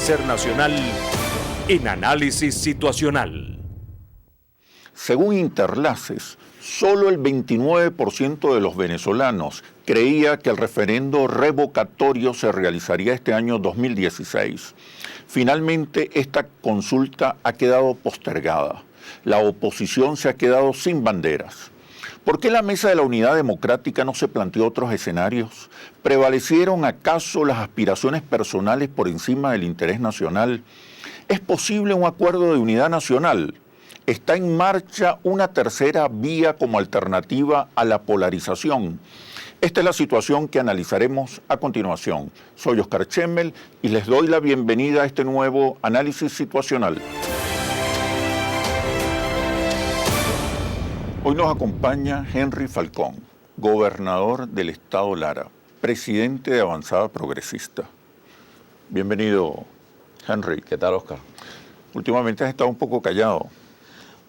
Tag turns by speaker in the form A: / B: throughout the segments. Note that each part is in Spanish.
A: acontecer nacional en Análisis Situacional.
B: Según Interlaces, solo el 29% de los venezolanos creía que el referendo revocatorio se realizaría este año 2016. Finalmente, esta consulta ha quedado postergada. La oposición se ha quedado sin banderas. ¿Por qué la Mesa de la Unidad Democrática no se planteó otros escenarios? ¿Prevalecieron acaso las aspiraciones personales por encima del interés nacional? ¿Es posible un acuerdo de unidad nacional? ¿Está en marcha una tercera vía como alternativa a la polarización? Esta es la situación que analizaremos a continuación. Soy Oscar Chemmel y les doy la bienvenida a este nuevo análisis situacional. Hoy nos acompaña Henry Falcón, gobernador del estado Lara, presidente de Avanzada Progresista. Bienvenido, Henry.
C: ¿Qué tal, Oscar?
B: Últimamente has estado un poco callado.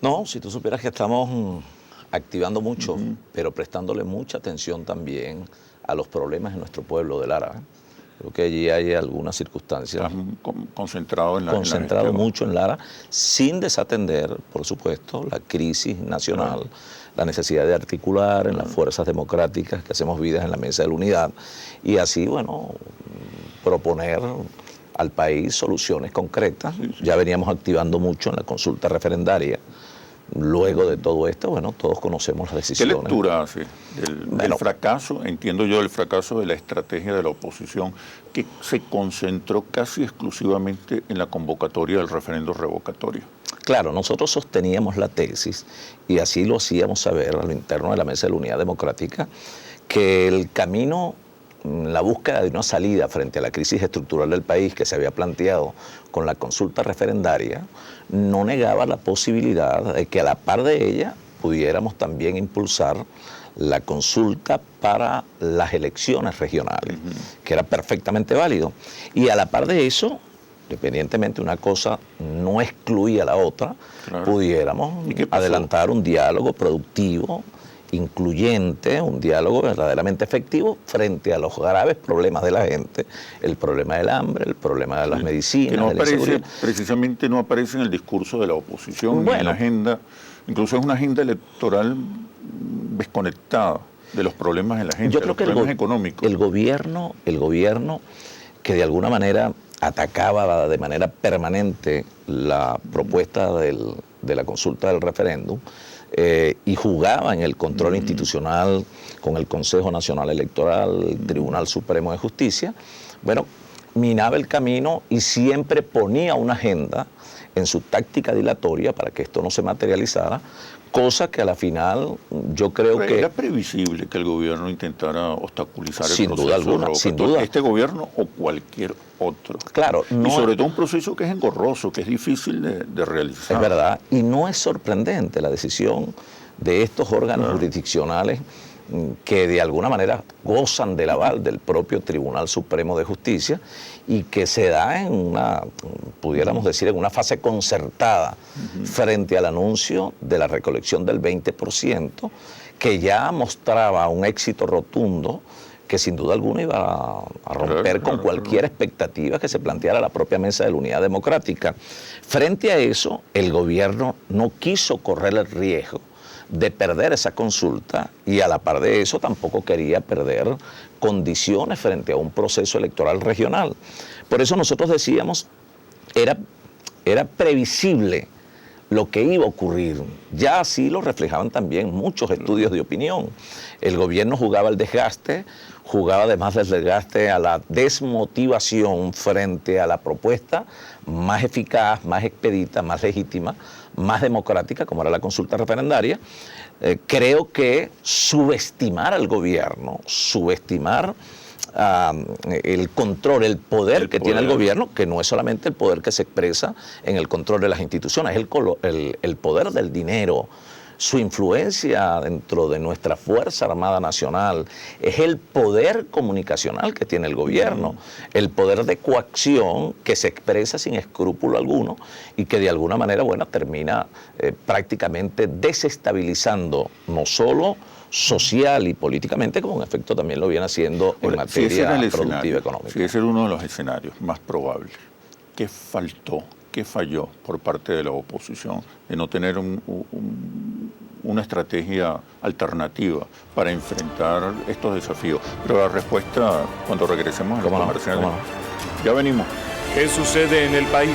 C: No, si tú supieras que estamos activando mucho, pero prestándole mucha atención también a los problemas en nuestro pueblo de Lara. Creo que allí hay algunas circunstancias.
B: Concentrado en la
C: Concentrado mucho en Lara, sin desatender, por supuesto, la crisis nacional, la necesidad de articular en las fuerzas democráticas que hacemos vidas en la Mesa de la Unidad y así, bueno, proponer al país soluciones concretas. Ya veníamos activando mucho en la consulta referendaria. Luego de todo esto, bueno, todos conocemos las decisiones.
B: ¿Qué lectura hace del fracaso? Entiendo yo el fracaso de la estrategia de la oposición, que se concentró casi exclusivamente en la convocatoria del referendo revocatorio.
C: Claro, nosotros sosteníamos la tesis, y así lo hacíamos saber a lo interno de la Mesa de la Unidad Democrática, que el camino, la búsqueda de una salida frente a la crisis estructural del país que se había planteado con la consulta referendaria, no negaba la posibilidad de que a la par de ella pudiéramos también impulsar la consulta para las elecciones regionales, que era perfectamente válido. Y a la par de eso, independientemente una cosa no excluía a la otra, pudiéramos adelantar un diálogo productivo, incluyente, un diálogo verdaderamente efectivo frente a los graves problemas de la gente, el problema del hambre, el problema de las medicinas,
B: que no
C: de la
B: aparece, precisamente no aparece en el discurso de la oposición, ni en la agenda, incluso es una agenda electoral desconectada de los problemas de la gente,
C: yo creo que
B: problemas económicos.
C: El gobierno que de alguna manera atacaba de manera permanente la propuesta de la consulta del referéndum, y jugaba en el control institucional con el Consejo Nacional Electoral, el Tribunal Supremo de Justicia, bueno, minaba el camino y siempre ponía una agenda en su táctica dilatoria para que esto no se materializara, cosa que a la final yo creo que...
B: Era previsible que el gobierno intentara obstaculizar el proceso.
C: Sin duda alguna, sin duda.
B: Este gobierno o cualquier otro.
C: Claro.
B: Y sobre todo un proceso que es engorroso, que es difícil de realizar.
C: Es verdad. Y no es sorprendente la decisión de estos órganos jurisdiccionales que de alguna manera gozan del aval del propio Tribunal Supremo de Justicia y que se da en una, pudiéramos decir, en una fase concertada frente al anuncio de la recolección del 20%, que ya mostraba un éxito rotundo que sin duda alguna iba a romper con cualquier expectativa que se planteara la propia Mesa de la Unidad Democrática. Frente a eso, el gobierno no quiso correr el riesgo de perder esa consulta y a la par de eso tampoco quería perder condiciones frente a un proceso electoral regional. Por eso nosotros decíamos, era previsible lo que iba a ocurrir. Ya así lo reflejaban también muchos estudios de opinión. El gobierno jugaba al desgaste, jugaba además del desgaste a la desmotivación frente a la propuesta más eficaz, más expedita, más legítima, más democrática, como era la consulta referendaria. Creo que subestimar al gobierno, subestimar el control, el poder que tiene el gobierno, que no es solamente el poder que se expresa en el control de las instituciones, es el poder del dinero, su influencia dentro de nuestra Fuerza Armada Nacional, es el poder comunicacional que tiene el gobierno, el poder de coacción que se expresa sin escrúpulo alguno y que de alguna manera, bueno, termina prácticamente desestabilizando no solo social y políticamente, como en efecto también lo viene haciendo en materia productiva económica.
B: Si ese era uno de los escenarios más probables, ¿qué faltó? ¿Qué falló por parte de la oposición de no tener una estrategia alternativa para enfrentar estos desafíos? Pero la respuesta cuando regresemos a los comerciales. Ya venimos.
A: ¿Qué sucede en el país?